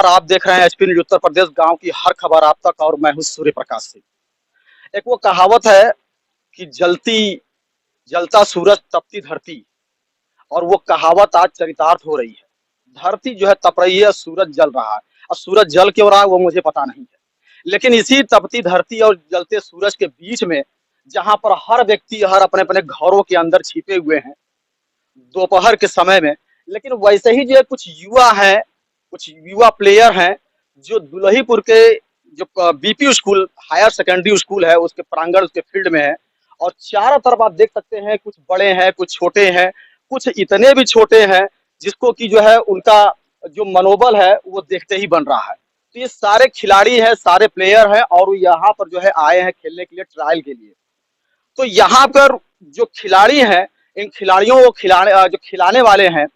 नमस्कार, आप देख रहे हैं एचपी न्यूज उत्तर प्रदेश, गांव की हर खबर आप तक। और मैं हूं सूर्य प्रकाश सिंह। एक वो कहावत है कि जलता सूरज तपती धरती, और वो कहावत आज चरितार्थ हो रही है। धरती जो है तप रही है, सूरज जल रहा है। अब सूरज जल क्यों रहा है वो मुझे पता नहीं है, लेकिन इसी तपती धरती और जलते सूरज के बीच में, जहां पर हर व्यक्ति हर अपने अपने घरों के अंदर छिपे हुए हैं दोपहर के समय में, लेकिन वैसे ही जो कुछ युवा हैं, कुछ युवा प्लेयर हैं, जो दुल्हीपुर के जो BP school higher secondary school है उसके प्रांगण, उसके फील्ड में है। और चारों तरफ आप देख सकते हैं, कुछ बड़े हैं, कुछ छोटे हैं, कुछ इतने भी छोटे हैं जिसको कि जो है उनका जो मनोबल है वो देखते ही बन रहा है। तो ये सारे खिलाड़ी हैं, सारे प्लेयर हैं, और यहाँ पर जो है आए हैं खेलने के लिए, ट्रायल के लिए। तो यहाँ पर जो खिलाड़ी हैं, इन खिलाड़ियों को जो खिलाने वाले हैं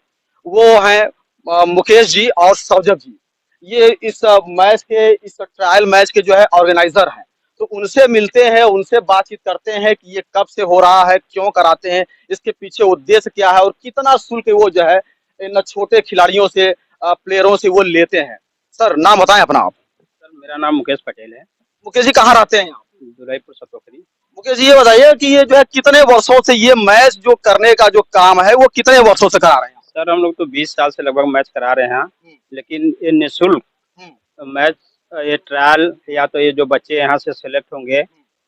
वो हैं मुकेश जी और सौजभ जी। ये इस मैच के, इस ट्रायल मैच के जो है ऑर्गेनाइजर हैं। तो उनसे मिलते हैं, उनसे बातचीत करते हैं कि ये कब से हो रहा है, क्यों कराते हैं, इसके पीछे उद्देश्य क्या है और कितना शुल्क वो जो है इन छोटे खिलाड़ियों से, प्लेयरों से वो लेते हैं। सर, नाम बताएं अपना आप। सर, मेरा नाम मुकेश पटेल है। मुकेश जी कहाँ रहते हैं? दुल्हीपुर सतोखरी। मुकेश जी ये बताइए कि ये जो है कितने वर्षों से ये मैच जो करने का जो काम है वो कितने वर्षों से करा रहे हैं? सर, हम लोग तो 20 साल से लगभग मैच करा रहे हैं, लेकिन ये निःशुल्क मैच, ये ट्रायल, या तो ये जो बच्चे यहाँ से सेलेक्ट होंगे,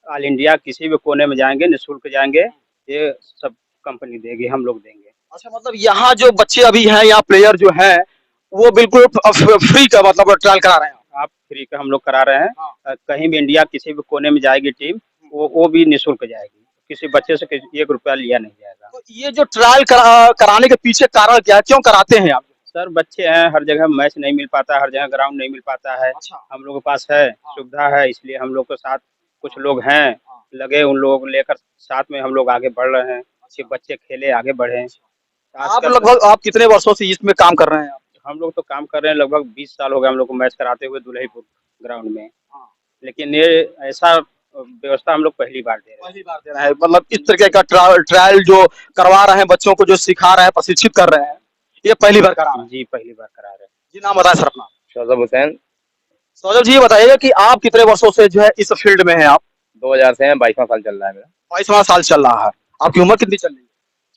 ऑल इंडिया किसी भी कोने में जाएंगे, निःशुल्क जाएंगे, ये सब कंपनी देगी, हम लोग देंगे। अच्छा, मतलब यहाँ जो बच्चे अभी हैं, यहाँ प्लेयर जो हैं वो बिल्कुल फ्री का मतलब ट्रायल करा रहे हैं? आप फ्री का हम लोग करा रहे हैं। कहीं भी इंडिया किसी भी कोने में जाएगी टीम, वो भी निःशुल्क जाएगी, किसी बच्चे से 1 रुपया लिया नहीं जाएगा। तो ये जो ट्रायल कराने के पीछे कारण क्या है, क्यों कराते हैं आप? सर, बच्चे हैं, हर जगह मैच नहीं मिल पाता है, हर जगह ग्राउंड नहीं मिल पाता है। अच्छा। हम लोगों के पास है, सुविधा है, इसलिए हम लोग के साथ कुछ लोग हैं लगे, उन लोगों को लेकर साथ में हम लोग आगे बढ़ रहे हैं कि बच्चे खेले, आगे बढ़े। आप लगभग आप कितने वर्षों से इसमें काम कर रहे हैं? हम लोग तो काम कर रहे हैं, लगभग 20 साल हो गए हम लोग को मैच कराते हुए दुल्हीपुर ग्राउंड में। लेकिन ये ऐसा व्यवस्था हम लोग पहली बार दे रहे हैं। मतलब इस तरीके का ट्रायल जो करवा रहे हैं, बच्चों को जो सिखा रहे हैं, प्रशिक्षित कर रहे हैं, ये पहली बार करा रहे हैं? जी, पहली बार करा रहे हैं। जी, नाम बताएं सर अपना। सौजभ हुसैन। सौजभ जी, ये बताइए कि आप कितने वर्षों से जो है इस फील्ड में हैं? आप 2000 से हैं, 22वां साल चल रहा है मेरा। 22वां साल चल रहा है। आपकी उम्र कितनी चल रही है?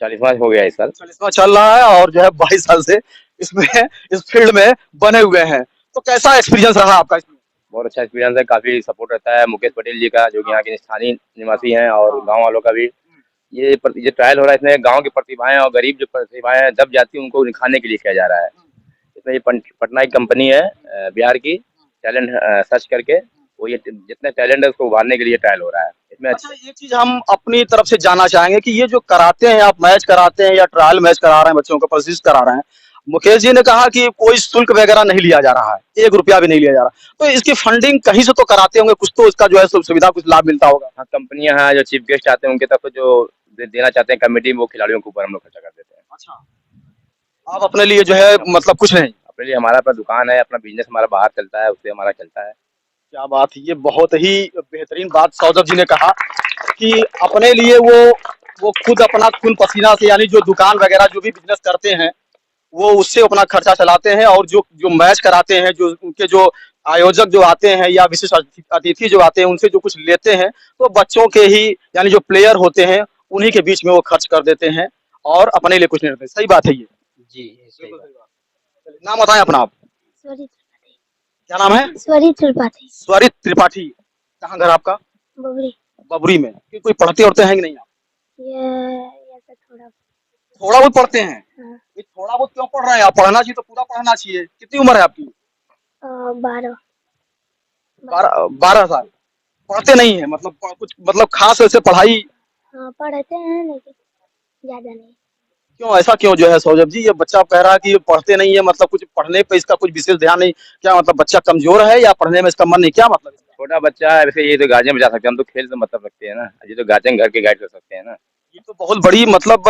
40वां हो गया इस साल। 40वां चल रहा है, और जो है 22 साल से इसमें, इस फील्ड में बने हुए हैं। तो कैसा एक्सपीरियंस रहा आपका इसमें? बहुत अच्छा एक्सपीरियंस है, काफी सपोर्ट रहता है मुकेश पटेल जी का, जो कि यहाँ के स्थानीय निवासी हैं, और गांव वालों का भी। ये ट्रायल हो रहा है, इसमें गांव की प्रतिभाएं और गरीब जो प्रतिभाएं दब जाती है उनको निखारने के लिए किया जा रहा है। इसमें ये पटना की कंपनी है, बिहार की, टैलेंट सर्च करके वो ये जितने टैलेंट है उसको उभारने के लिए ट्रायल हो रहा है इसमें। अच्छा, एक चीज हम अपनी तरफ से जानना चाहेंगे कि ये जो कराते हैं आप, मैच कराते हैं या ट्रायल मैच करा रहे हैं, बच्चों को प्रशिक्षित करा रहे हैं, मुकेश जी ने कहा कि कोई शुल्क वगैरह नहीं लिया जा रहा है, 1 रुपया भी नहीं लिया जा रहा। तो इसकी फंडिंग कहीं से तो कराते होंगे, कुछ तो इसका जो है सुविधा, कुछ लाभ मिलता होगा। हाँ, कंपनियां हैं जो चीफ गेस्ट आते हैं उनके तरफ जो देना चाहते हैं कमेटी, वो खिलाड़ियों के ऊपर हम लोग खर्चा कर देते हैं। अच्छा, आप अपने लिए जो है मतलब कुछ नहीं? अपने लिए हमारा अपना दुकान है, अपना बिजनेस हमारा बाहर चलता है, उससे हमारा चलता है। क्या बात है, ये बहुत ही बेहतरीन बात सौजभ जी ने कहा कि अपने लिए वो खुद अपना खून पसीना से, यानी जो दुकान वगैरह जो भी बिजनेस करते हैं वो उससे अपना खर्चा चलाते हैं, और जो मैच कराते हैं, जो उनके जो आयोजक जो आते हैं या विशेष अतिथि जो आते हैं उनसे जो कुछ लेते हैं, तो बच्चों के ही, यानी जो प्लेयर होते हैं उन्हीं के बीच में वो खर्च कर देते हैं और अपने लिए कुछ नहीं रखते। सही बात है ये? जी, सही बात। नाम बताएं अपना आप। क्या नाम है? स्वरित त्रिपाठी। स्वरित त्रिपाठी। कहाँ घर आपका? बबरी। बबरी में। कोई पढ़ते उड़ते हैं कि नहीं आप? ये थोड़ा बहुत पढ़ते हैं। हाँ। ये थोड़ा बहुत क्यों पढ़ रहे हैं आप? पढ़ना चाहिए तो पूरा पढ़ना चाहिए। कितनी उम्र है आपकी? 12 12 साल। पढ़ते नहीं है मतलब कुछ, मतलब खास वैसे पढ़ाई? हाँ, पढ़ते हैं लेकिन ज्यादा नहीं। क्यों, ऐसा क्यों जो है सौजभ जी? ये बच्चा कह रहा है कि पढ़ते नहीं है, मतलब कुछ पढ़ने पे इसका कुछ विशेष ध्यान नहीं, क्या मतलब बच्चा कमजोर है या पढ़ने में इसका मन नहीं, क्या मतलब? छोटा बच्चा है, वैसे ये तो गार्जियन बचा सकते हैं, हम तो खेल से मतलब रखते हैं ना, ये तो गार्जियन घर के गाइड कर सकते हैं ना। ये तो बहुत बड़ी मतलब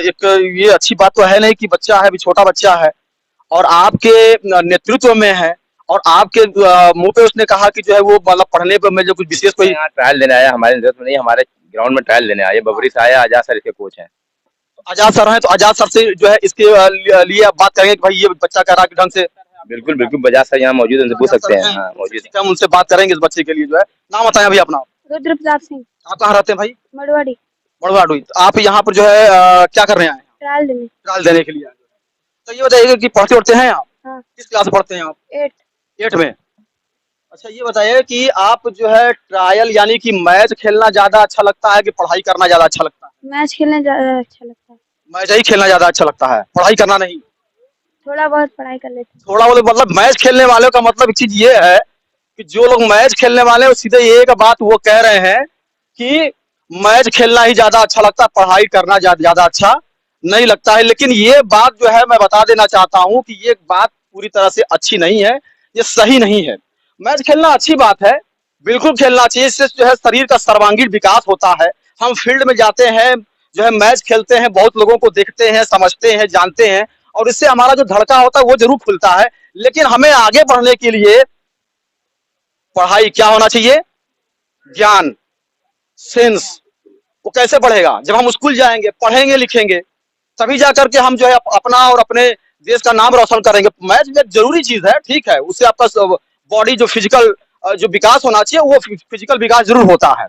एक ये अच्छी बात तो है नहीं कि बच्चा है, अभी छोटा बच्चा है और आपके नेतृत्व में है, और आपके मुंह पे उसने कहा कि जो है वो मतलब पढ़ने पे में जो कुछ विशेष कोई यहाँ ट्रायल देने आया, हमारे नेतृत्व में नहीं, हमारे ग्राउंड में ट्रायल देने आया, बबरी से आया, आजाद सर इसके कोच हैं। आजाद सर हैं, तो आजाद सर से जो है इसके लिए आप बात करेंगे कि भाई ये बच्चा कह रहा है कि ढंग से बिल्कुल बिल्कुल, बजाज सर यहाँ मौजूद है, उनसे पूछ सकते हैं। हाँ मौजूद ठीक है, हम उनसे बात करेंगे इस बच्चे के लिए जो है। नाम बताएं अभी अपना। रुद्र प्रताप सिंह, आप कहाँ रहते हैं भाई? मड़वाड़ी। मड़वाड़ी। तो आप यहाँ पर जो है क्या कर रहे हैं? ट्रायल देने। ट्रायल देने के लिए आए हैं। तो ये बताइए कि पढ़ते उड़ते हैं आप? हाँ। किस क्लास में पढ़ते हैं आप? 8। 8 में। अच्छा ये बताइए कि आप जो है ट्रायल यानी कि मैच खेलना ज्यादा अच्छा लगता है कि पढ़ाई करना ज्यादा अच्छा लगता है? मैच खेलना ज्यादा अच्छा लगता है। मैच ही खेलना ज्यादा अच्छा लगता है, पढ़ाई करना नहीं? थोड़ा बहुत पढ़ाई कर लेते हैं। थोड़ा बहुत मतलब मैच खेलने वालों का मतलब एक चीज ये है कि जो लोग मैच खेलने वाले हैं वो सीधे एक बात वो कह रहे हैं कि मैच खेलना ही ज्यादा अच्छा लगता है, पढ़ाई करना ज्यादा अच्छा नहीं लगता है। लेकिन ये बात जो है मैं बता देना चाहता हूँ कि ये बात पूरी तरह से अच्छी नहीं है, ये सही नहीं है। मैच खेलना अच्छी बात है, बिल्कुल खेलना चाहिए, इससे जो है शरीर का सर्वांगीण विकास होता है। हम फील्ड में जाते हैं, जो है मैच खेलते हैं, बहुत लोगों को देखते हैं, समझते हैं, जानते हैं, और इससे हमारा जो धड़का होता है वो जरूर खुलता है। लेकिन हमें आगे बढ़ने के लिए पढ़ाई क्या होना चाहिए? ज्ञान, सेंस। वो कैसे बढ़ेगा? जब हम स्कूल जाएंगे, पढ़ेंगे, लिखेंगे, तभी जाकर के हम जो है अपना और अपने देश का नाम रोशन करेंगे। मैच भी एक जरूरी चीज है, ठीक है, उससे आपका बॉडी जो फिजिकल जो विकास होना चाहिए वो फिजिकल विकास जरूर होता है।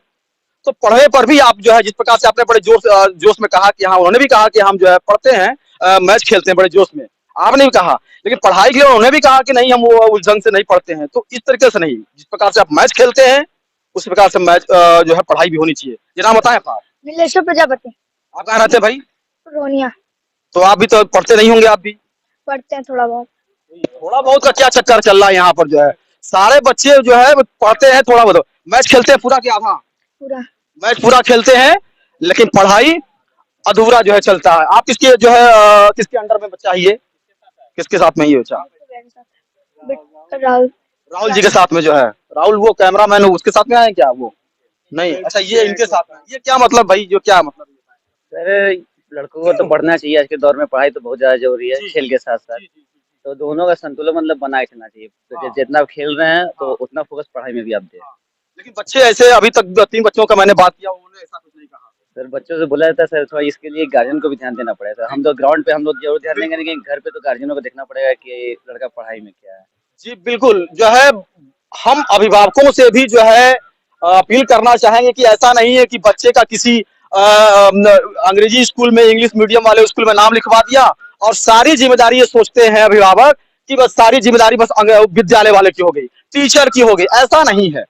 तो पढ़ने पर भी आप जो है जिस प्रकार से आपने बड़े जोश में कहा कि हाँ, उन्होंने भी कहा कि हम जो है पढ़ते हैं, मैच खेलते हैं बड़े जोश में, आपने भी कहा। लेकिन पढ़ाई के लिए उन्होंने भी कहा कि नहीं, हम वो उस ढंग से नहीं पढ़ते हैं। तो इस तरीके से नहीं, जिस प्रकार से आप मैच खेलते हैं उस प्रकार से मैच जो है पढ़ाई भी होनी चाहिए। ये नाम बताएं आप? नीलेश्वर प्रजापति। आप कहाँ रहते हैं भाई? रोनिया। तो आप भी तो पढ़ते नहीं होंगे? आप भी पढ़ते हैं थोड़ा बहुत। थोड़ा बहुत का क्या चक्कर चल रहा है यहाँ पर? जो है सारे बच्चे जो है पढ़ते हैं थोड़ा बहुत, मैच खेलते हैं पूरा क्या? हाँ, पूरा। मैच पूरा खेलते हैं, लेकिन पढ़ाई अधूरा जो है चलता है। आप किसके जो है किसके अंडर में बच्चा है ये? किसके साथ में ये बच्चा? राहुल। राहुल जी के साथ में जो है। राहुल वो कैमरामैन है, उसके साथ में आए क्या वो? नहीं, अच्छा ये इनके साथ में। ये क्या मतलब भाई, जो क्या मतलब? सर लड़कों को तो पढ़ना चाहिए, आज के दौर में पढ़ाई तो बहुत ज्यादा जरूरी है खेल के साथ साथ। तो दोनों का संतुलन मतलब बनाए रखना चाहिए। तो जितना आप खेल रहे हैं तो उतना फोकस पढ़ाई में भी आप दें। लेकिन बच्चे ऐसे अभी तक 3 बच्चों का मैंने बात किया, उन्होंने ऐसा कुछ नहीं कहा। सर बच्चों से बोला जाता है सर, थोड़ा इसके लिए गार्जियन को भी ध्यान देना पड़ेगा। हम तो ग्राउंड पे हम लोग जरूर ध्यान देंगे, लेकिन घर पे तो गार्जियनों को देखना पड़ेगा कि लड़का पढ़ाई में क्या है। जी बिल्कुल, जो है हम अभिभावकों से भी जो है अपील करना चाहेंगे कि ऐसा नहीं है कि बच्चे का किसी अंग्रेजी स्कूल में, इंग्लिश मीडियम वाले स्कूल में नाम लिखवा दिया और सारी जिम्मेदारी ये सोचते हैं अभिभावक कि बस सारी जिम्मेदारी बस विद्यालय वाले की हो गई, टीचर की हो गई। ऐसा नहीं है।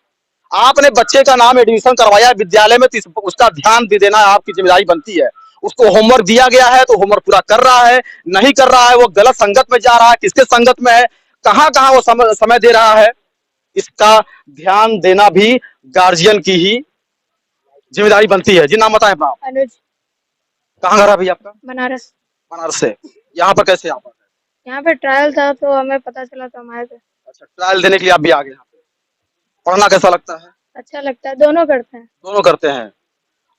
आपने बच्चे का नाम एडमिशन करवाया विद्यालय में तो उसका ध्यान भी देना आपकी जिम्मेदारी बनती है। उसको होमवर्क दिया गया है तो होमवर्क पूरा कर रहा है, नहीं कर रहा है, वो गलत संगत में जा रहा है, किसके संगत में है, कहाँ कहाँ वो समय दे रहा है, इसका ध्यान देना भी गार्जियन की ही जिम्मेदारी बनती है। जी नाम बताएं अपना? अनुज। कहाँ घर है भैया आपका? बनारस। बनारस से। यहाँ पर कैसे आप? यहाँ पे ट्रायल था तो हमें पता चला तो हम आए थे। अच्छा, ट्रायल देने के लिए आप भी आ गए यहाँ पे। पढ़ना कैसा लगता है? अच्छा लगता है, दोनों करते हैं। दोनों करते हैं।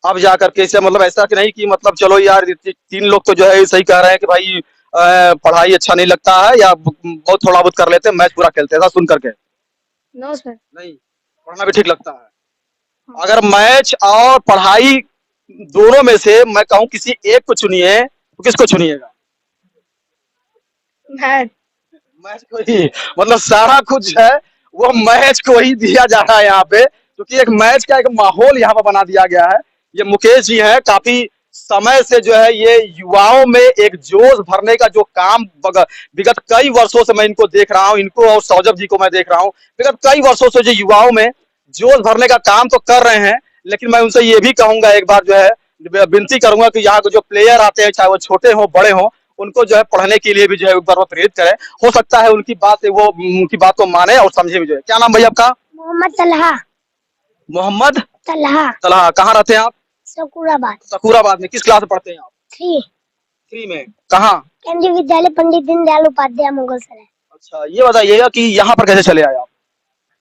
अब जा करके इसे मतलब ऐसा कि नहीं कि मतलब चलो यार 3 लोग तो जो है सही कह रहे हैं कि भाई पढ़ाई अच्छा नहीं लगता है या बहुत थोड़ा बहुत कर लेते हैं, मैच पूरा खेलते हैं, ऐसा सुन करके? No sir. नहीं, पढ़ना भी ठीक लगता है। अगर मैच और पढ़ाई दोनों में से मैं कहूँ किसी एक को चुनिए तो किसको चुनिएगा? मैच। मैच को ही, मतलब सारा कुछ है वो मैच को ही दिया जा रहा है यहाँ पे, क्योंकि एक मैच का एक माहौल यहाँ पर बना दिया गया है। ये मुकेश जी हैं, काफी समय से जो है ये युवाओं में एक जोश भरने का जो काम विगत कई वर्षों से मैं इनको देख रहा हूँ, इनको और सौजभ जी को मैं देख रहा हूँ, विगत कई वर्षों से जो युवाओं में जोश भरने का काम तो कर रहे हैं। लेकिन मैं उनसे ये भी कहूंगा, एक बार जो है विनती करूंगा कि यहाँ के जो प्लेयर आते हैं, चाहे वो छोटे हो बड़े हो, उनको जो है पढ़ने के लिए भी जो है एक बार वो प्रेरित करें। हो सकता है उनकी बात को माने और समझे भी जो है। क्या नाम भैया आपका? मोहम्मद तलहा। मोहम्मद तलहा। तलहा। कहाँ रहते हैं आप? सकुराबाद। सकुराबाद में। किस क्लास में पढ़ते हैं आप? 3 में। कहाँ? केंद्रीय विद्यालय पंडित दीनदयाल उपाध्याय मुगल सराय। अच्छा, ये बताइएगा कि यहाँ पर कैसे चले आए आप?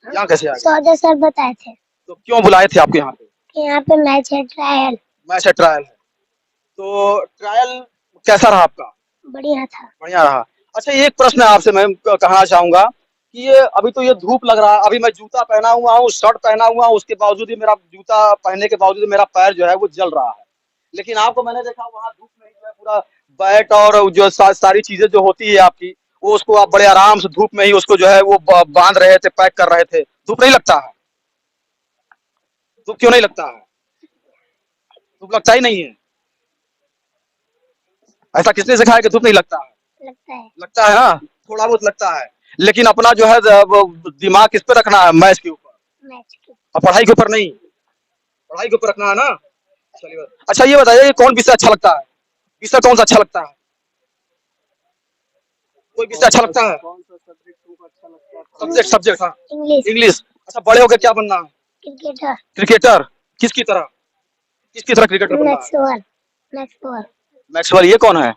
यहाँ कैसे आए? सौदा सर बताए थे। तो क्यों बुलाए थे आपको यहाँ पे? कि यहाँ पे मैच है, ट्रायल। मैच है, ट्रायल है। तो ट्रायल कैसा रहा आपका? बढ़िया था। बढ़िया रहा। अच्छा, एक प्रश्न आपसे मैं कहना चाहूंगा कि ये अभी तो ये धूप लग रहा है, अभी मैं जूता पहना हुआ हूँ, शर्ट पहना हुआ हूँ, उसके बावजूद ही मेरा जूता पहनने के बावजूद मेरा पैर जो है वो जल रहा है। लेकिन आपको मैंने देखा वहाँ धूप में ही जो है पूरा बैट और जो सारी चीजें जो होती है आपकी, वो उसको आप बड़े आराम से धूप में ही उसको जो है वो बांध रहे थे, पैक कर रहे थे। धूप नहीं लगता है? धूप क्यों नहीं लगता है? धूप लगता ही नहीं है। ऐसा किसने सिखाया कि धूप नहीं लगता है? लगता है। लगता है ना, थोड़ा बहुत लगता है, लेकिन अपना जो है वो दिमाग किस पे रखना है? मैच के ऊपर मैच की। और पढ़ाई के ऊपर नहीं। पढ़ाई के ऊपर रखना है ना। चलिए, अच्छा ये बताइए कि कौन विषय अच्छा लगता है? विषय कौन सा अच्छा लगता है? कोई विषय अच्छा लगता है? सब्जेक्ट सब्जेक्ट हाँ, इंग्लिश। इंग्लिश। अच्छा, बड़े होकर क्या बनना है? क्रिकेटर। क्रिकेटर? किसकी तरह? किसकी तरह क्रिकेटर बनना है? मैक्सवेल। मैक्सवेल। मैक्सवेल ये कौन है?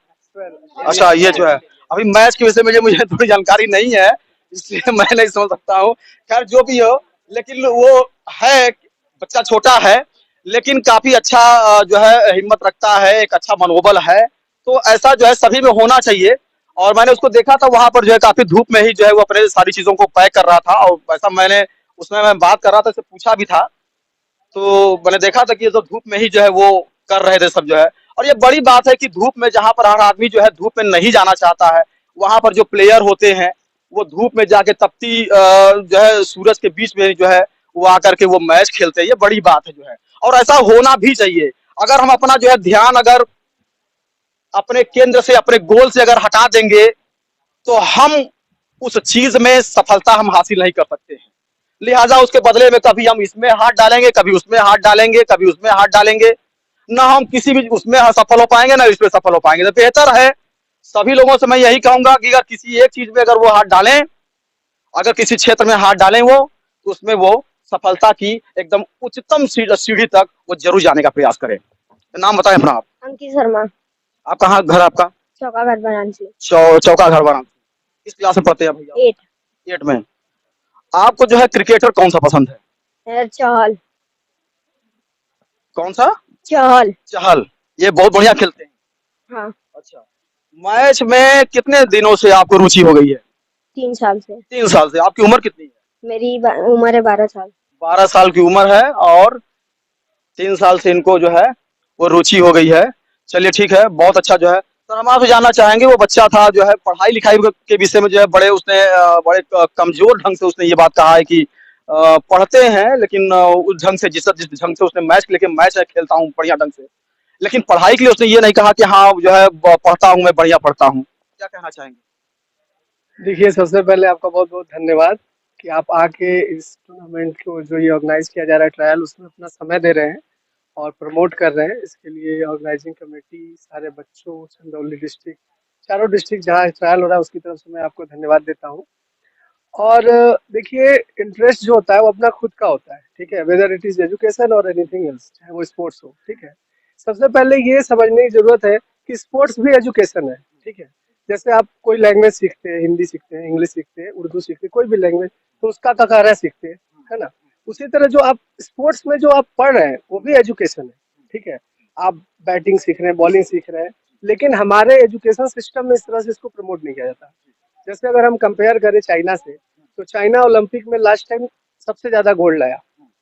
अच्छा, ये जो है अभी मैच के विषय में मुझे थोड़ी जानकारी नहीं है, इसलिए मैं नहीं समझ सकता हूँ। खैर जो भी हो, लेकिन वो है, बच्चा छोटा है लेकिन काफी अच्छा जो है हिम्मत रखता है, एक अच्छा मनोबल है। तो ऐसा जो है सभी में होना चाहिए। और मैंने उसको देखा था वहां पर जो है काफी धूप में ही जो है वो अपने सारी चीजों को पैक कर रहा था, और ऐसा मैंने उसमें मैं बात कर रहा था, उससे पूछा भी था, तो मैंने देखा था कि ये तो धूप में ही जो है वो कर रहे थे सब जो है। और ये बड़ी बात है कि धूप में, जहां पर हर आदमी जो है धूप में नहीं जाना चाहता है, वहां पर जो प्लेयर होते हैं वो धूप में जाके तपती जो है सूरज के बीच में जो है वो आकर के वो मैच खेलते हैं। ये बड़ी बात है जो है, और ऐसा होना भी चाहिए। अगर हम अपना जो है ध्यान अगर अपने केंद्र से, अपने गोल से अगर हटा देंगे तो हम उस चीज में सफलता हम हासिल नहीं कर सकते हैं। लिहाजा उसके बदले में कभी हम इसमें हाथ डालेंगे, कभी उसमें हाथ डालेंगे, कभी उसमें हाथ डालेंगे, ना हम किसी भी उसमें सफल हो पाएंगे ना इसमें सफल हो पाएंगे। तो बेहतर है, सभी लोगों से मैं यही कहूंगा कि अगर किसी एक चीज में अगर वो हाथ डालें, अगर किसी क्षेत्र में हाथ डालें वो, तो उसमें वो सफलता की एकदम उच्चतम सीढ़ी तक वो जरूर जाने का प्रयास करें। नाम बताएं अपना आप। अंकित शर्मा। आप कहाँ घर आपका? चौका घर बनारसी। चौका घर बना। किस क्लास में पढ़ते हैं भैया? 8। 8 में। आपको जो है क्रिकेटर कौन सा पसंद है? चहल। कौन सा? चहल। चहल। ये बहुत बढ़िया खेलते हैं। हाँ। अच्छा, मैच में कितने दिनों से आपको रुचि हो गई है? 3 साल से। 3 साल से। आपकी उम्र कितनी है? मेरी उम्र है 12 साल। 12 साल की उम्र है और 3 साल से इनको जो है वो रुचि हो गई है। चलिए ठीक है, बहुत अच्छा जो है। तो हम आपसे जानना चाहेंगे, वो बच्चा था जो है पढ़ाई लिखाई के विषय में जो है बड़े कमजोर ढंग से उसने ये बात कहा है कि पढ़ते हैं लेकिन उस ढंग से, जिस ढंग से उसने मैच लेके मैच खेलता हूँ बढ़िया ढंग से, लेकिन पढ़ाई के लिए उसने ये नहीं कहा कि हाँ जो है पढ़ता हूँ, मैं बढ़िया पढ़ता हूँ। क्या कहना चाहेंगे? देखिए, सबसे पहले आपका बहुत बहुत धन्यवाद कि आप आके इस टूर्नामेंट को जो ये ऑर्गेनाइज किया जा रहा है ट्रायल, उसमें अपना समय दे रहे हैं और प्रमोट कर रहे हैं। इसके लिए ऑर्गेनाइजिंग कमेटी, सारे बच्चों, चंदौली डिस्ट्रिक्ट, चारों डिस्ट्रिक्ट जहाँ ट्रायल हो रहा है उसकी तरफ से मैं आपको धन्यवाद देता हूँ। और देखिए, इंटरेस्ट जो होता है वो अपना खुद का होता है, ठीक है, वेदर इट इज एजुकेशन और एनीथिंग एल्स, चाहे वो स्पोर्ट्स हो, ठीक है। सबसे पहले ये समझने की जरूरत है कि स्पोर्ट्स भी एजुकेशन है, ठीक है। जैसे आप कोई लैंग्वेज सीखते हैं, हिंदी सीखते हैं, इंग्लिश सीखते हैं, उर्दू सीखते हैं, कोई भी लैंग्वेज, तो उसका ककारा सीखते हैं, है ना। उसी तरह जो आप स्पोर्ट्स में जो आप पढ़ रहे हैं वो भी एजुकेशन है, ठीक है। आप बैटिंग सीख रहे हैं, बॉलिंग सीख रहे हैं, लेकिन हमारे एजुकेशन सिस्टम में इस तरह से इसको प्रमोट नहीं किया जाता। जैसे अगर हम कंपेयर करें चाइना से, तो चाइना ओलंपिक में लास्ट टाइम सबसे ज्यादा गोल्ड लाया,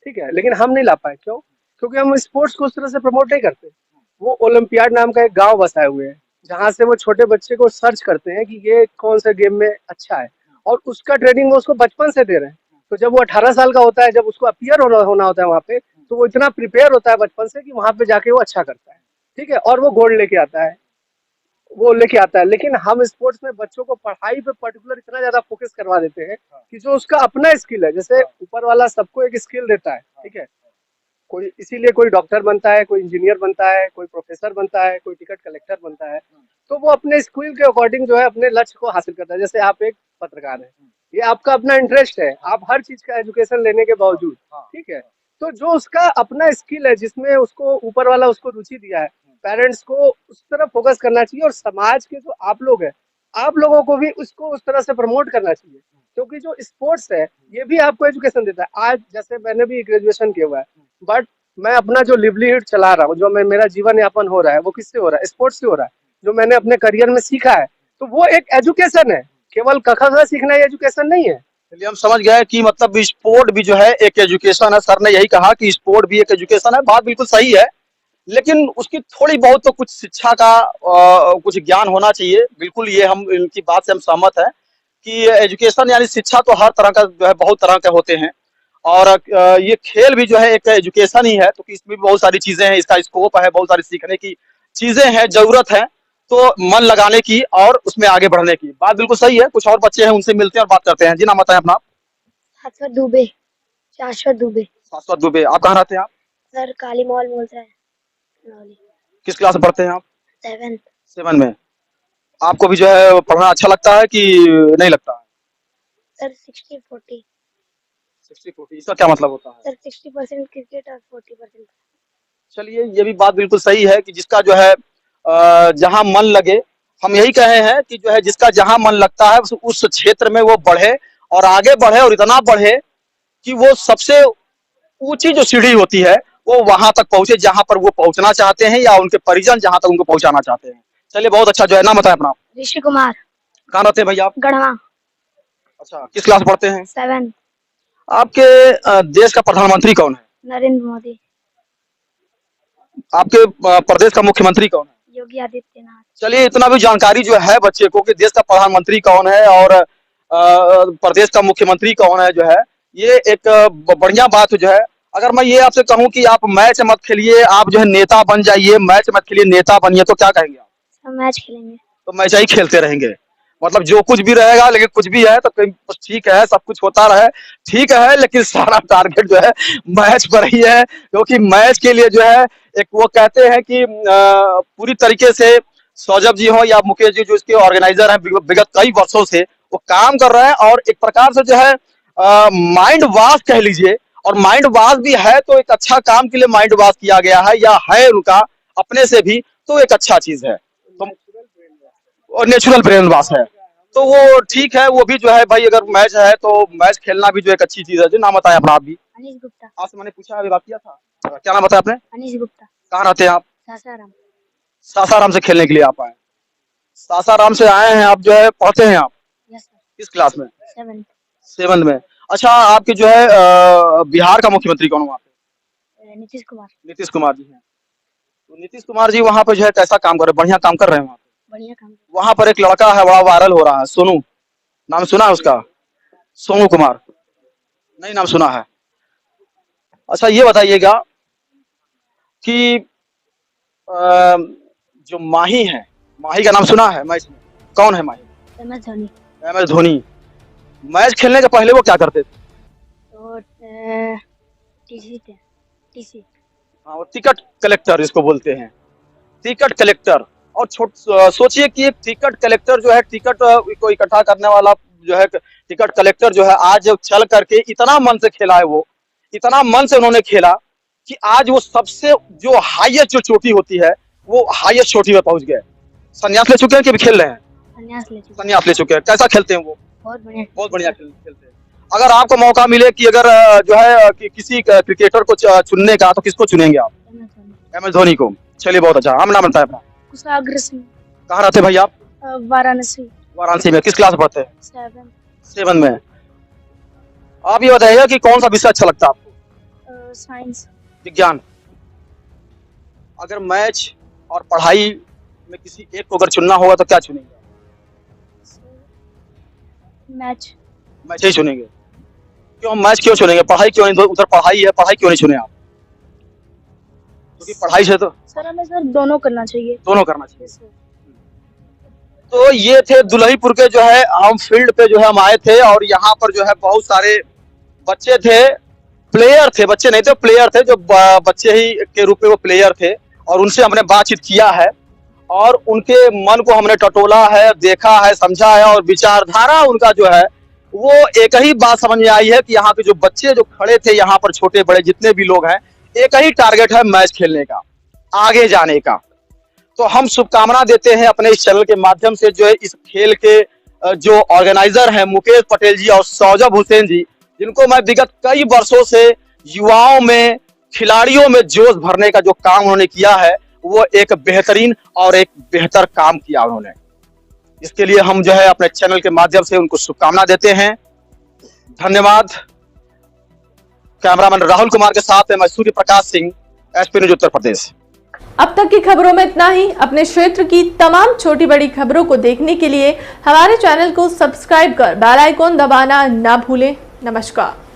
ठीक है, लेकिन हम नहीं ला पाए। क्यों? क्योंकि हम स्पोर्ट्स को उस तरह से प्रमोट नहीं करते। वो ओलंपियाड नाम का एक गांव बसाए हुए हैं, जहां से वो छोटे बच्चे को सर्च करते हैं कि ये कौन सा गेम में अच्छा है, और उसका ट्रेनिंग वो उसको बचपन से दे रहे हैं। तो जब वो 18 साल का होता है, जब उसको अपीयर होना होता है वहाँ पे, तो वो इतना प्रिपेयर होता है बचपन से कि वहां पे जाके वो अच्छा करता है, ठीक है, और वो गोल्ड लेके आता है, वो लेके आता है। लेकिन हम स्पोर्ट्स में बच्चों को पढ़ाई पे पर्टिकुलर इतना ज्यादा फोकस करवा देते हैं कि जो उसका अपना स्किल है, जैसे ऊपर वाला सबको एक स्किल देता है, ठीक है, कोई इसीलिए कोई डॉक्टर बनता है, कोई इंजीनियर बनता है, कोई प्रोफेसर बनता है, कोई टिकट कलेक्टर बनता है, तो वो अपने स्किल के अकॉर्डिंग जो है अपने लक्ष्य को हासिल करता है। जैसे आप एक पत्रकार है, ये आपका अपना इंटरेस्ट है, आप हर चीज का एजुकेशन लेने के बावजूद, ठीक है, तो जो उसका अपना स्किल है जिसमें उसको ऊपर वाला उसको रुचि दिया है, पेरेंट्स को उस तरफ फोकस करना चाहिए, और समाज के जो आप लोग हैं, आप लोगों को भी उसको उस तरह से प्रमोट करना चाहिए। क्योंकि जो स्पोर्ट्स है ये भी आपको एजुकेशन देता है। आज जैसे मैंने भी ग्रेजुएशन किया हुआ है, बट मैं अपना जो लिवलीहुड चला रहा हूँ, जो मैं मेरा जीवन यापन हो रहा है, वो किससे हो रहा है? स्पोर्ट्स से हो रहा है। जो मैंने अपने करियर में सीखा है, तो वो एक एजुकेशन है। केवल क ख ग सीखना ये एजुकेशन नहीं है। चलिए हम समझ गए कि मतलब स्पोर्ट भी जो है एक एजुकेशन है। सर ने यही कहा कि स्पोर्ट भी एक एजुकेशन है, बात बिल्कुल सही है। लेकिन उसकी थोड़ी बहुत तो कुछ शिक्षा का कुछ ज्ञान होना चाहिए। बिल्कुल ये हम इनकी बात से हम सहमत हैं कि एजुकेशन यानी शिक्षा तो हर तरह का जो है बहुत तरह के होते हैं और ये खेल भी जो है एक एजुकेशन ही है, तो इसमें भी बहुत सारी चीजें हैं, इसका स्कोप है, बहुत सारी सीखने की चीजें हैं, जरूरत है तो मन लगाने की और उसमें आगे बढ़ने की। बात बिल्कुल सही है। कुछ और बच्चे हैं उनसे मिलते हैं और बात करते हैं। जी नाम बताएं अपना। शाश्वत दुबे। शाश्वत दुबे। शाश्वत दुबे। आप कहाँ रहते हैं आप? सर काली मॉल बोलते हैं। किस क्लास में पढ़ते हैं आप? 7th। 7 में। आपको भी जो है पढ़ना अच्छा लगता है कि नहीं लगता है? सर 60-40। 60-40 इसका क्या मतलब होता है? सर 60% क्रिकेट और 40%। चलिए ये भी बात बिल्कुल सही है कि जिसका जो है जहां मन लगे, हम यही कहे हैं कि जो है जिसका जहां मन लगता है उस क्षेत्र में वो बढ़े और आगे बढ़े और इतना बढ़े कि वो सबसे ऊंची जो सीढ़ी होती है वो वहां तक पहुंचे जहां पर वो पहुंचना चाहते हैं या उनके परिजन जहां तक उनको पहुंचाना चाहते हैं। चलिए बहुत अच्छा जो है नाम बताएं अपना। ऋषि कुमार। कहाँ रहते हैं भैया आप? गढ़वा। अच्छा किस क्लास पढ़ते हैं? 7th। आपके देश का प्रधानमंत्री कौन है? नरेंद्र मोदी। आपके प्रदेश का मुख्यमंत्री कौन है? योगी आदित्यनाथ। चलिए इतना भी जानकारी जो है बच्चे को कि देश का प्रधानमंत्री कौन है और प्रदेश का मुख्यमंत्री कौन है जो है ये एक बढ़िया बात जो है। अगर मैं ये आपसे कहूं कि आप मैच मत खेलिए, आप जो है नेता बन जाइए, मैच मत खेलिए नेता बनिए, तो क्या कहेंगे आप? सब मैच खेलेंगे। तो मैच ही खेलते रहेंगे, मतलब जो कुछ भी रहेगा, लेकिन कुछ भी है तो ठीक है, सब कुछ होता रहे ठीक है, लेकिन सारा टारगेट जो है मैच पर ही है, क्योंकि मैच के लिए जो है एक वो कहते हैं कि पूरी तरीके से सौजभ जी हो या मुकेश जी जो इसके ऑर्गेनाइजर हैं विगत कई वर्षों से वो काम कर रहे हैं और एक प्रकार से जो है माइंड वॉश कह लीजिए, और माइंड वॉश भी है तो एक अच्छा काम के लिए माइंड वॉश किया गया है या है उनका अपने से भी, तो एक अच्छा चीज है तो और नेचुरल ब्रेन वॉश है तो वो ठीक है। वो भी जो है भाई अगर मैच है तो मैच खेलना भी जो एक अच्छी चीज है। जो नाम बताया अपना आप भी? अनीश गुप्ता। आपसे मैंने पूछा अभी बात किया था, क्या नाम बताया आपने? अनीश गुप्ता। कहाँ रहते हैं आप? सासाराम। सासाराम से खेलने के लिए आप आए? सासाराम से आए हैं आप, जो है पढ़ते हैं आप? Yes sir. किस क्लास में? 7th। 7 में। अच्छा आपके जो है बिहार का मुख्यमंत्री कौन है वहाँ पे? नीतीश कुमार। नीतीश कुमार जी हैं। तो नीतीश कुमार जी वहाँ पे जो है कैसा काम कर रहे हैं? बढ़िया काम कर रहे हैं वहाँ पे? बढ़िया काम। वहाँ पर एक लड़का है बड़ा वायरल हो रहा है, सोनू, नाम सुना है उसका? सोनू कुमार, नहीं नाम सुना है? अच्छा ये बताइएगा कि जो माही है, माही का नाम सुना है? मैच में कौन है माही? MS Dhoni. MS Dhoni. Match खेलने के पहले वो क्या करते थे? तो टीसी। हाँ वो टिकट कलेक्टर इसको बोलते हैं, टिकट कलेक्टर। और सोचिए कि एक टिकट कलेक्टर जो है टिकट को इकट्ठा करने वाला जो है टिकट कलेक्टर जो है आज चल करके इतना मन से खेला है, वो इतना मन से उन्होंने खेला कि आज वो सबसे जो हाईएस्ट जो चोटी होती है वो हाईएस्ट चोटी में पहुंच गए। संन्यास ले चुके हैं कि अभी खेल रहे हैं? संन्यास ले चुके हैं। कैसा खेलते हैं वो? बहुत बढ़िया खेलते हैं। अगर आपको मौका मिले कि अगर जो है कि किसी क्रिकेटर को चुनने का तो किसको चुनेंगे आप? MS धोनी को। चलिए बहुत अच्छा। हम नाम बताए अपना। कुशाग्र सिंह। कहाँ रहते भाई आप? वाराणसी। वाराणसी में। किस क्लास पढ़ते हैं? 7th। 7 में। आप ये बताइएगा कि कौन सा विषय अच्छा लगता है आपको? साइंस। विज्ञान। अगर मैच और पढ़ाई में किसी एक को अगर चुनना होगा तो क्या चुनेंगे? मैच। मैच ही चुनेंगे। क्यों मैच क्यों चुनेंगे? पढ़ाई क्यों नहीं? उधर पढ़ाई है, पढ़ाई क्यों नहीं चुने आप? क्योंकि पढ़ाई से तो सर हमें सर दोनों करना चाहिए। दोनों करना चाहिए। तो ये थे दुल्हीपुर के जो है हम फील्ड पे जो है हम आए थे और यहाँ पर जो है बहुत सारे बच्चे थे, प्लेयर थे, बच्चे नहीं थे प्लेयर थे, जो बच्चे ही के रूप में वो प्लेयर थे और उनसे हमने बातचीत किया है और उनके मन को हमने टटोला है, देखा है, समझा है और विचारधारा उनका जो है वो एक ही बात समझ में आई है कि यहाँ के जो बच्चे जो खड़े थे यहाँ पर छोटे बड़े जितने भी लोग हैं एक ही टारगेट है मैच खेलने का, आगे जाने का। तो हम शुभकामना देते हैं अपने इस चैनल के माध्यम से जो है इस खेल के जो ऑर्गेनाइजर हैं मुकेश पटेल जी और सौजभ हुसैन जी, जिनको मैं विगत कई वर्षों से युवाओं में खिलाड़ियों में जोश भरने का जो काम उन्होंने किया है वो एक बेहतरीन और एक बेहतर काम किया उन्होंने। इसके लिए हम जो है अपने चैनल के माध्यम से उनको शुभकामना देते हैं। धन्यवाद। कैमरामैन राहुल कुमार के साथ मैं सूर्य प्रकाश सिंह, SP न्यूज उत्तर प्रदेश। अब तक की खबरों में इतना ही। अपने क्षेत्र की तमाम छोटी बड़ी खबरों को देखने के लिए हमारे चैनल को सब्सक्राइब कर बेल आइकॉन दबाना ना भूलें। नमस्कार।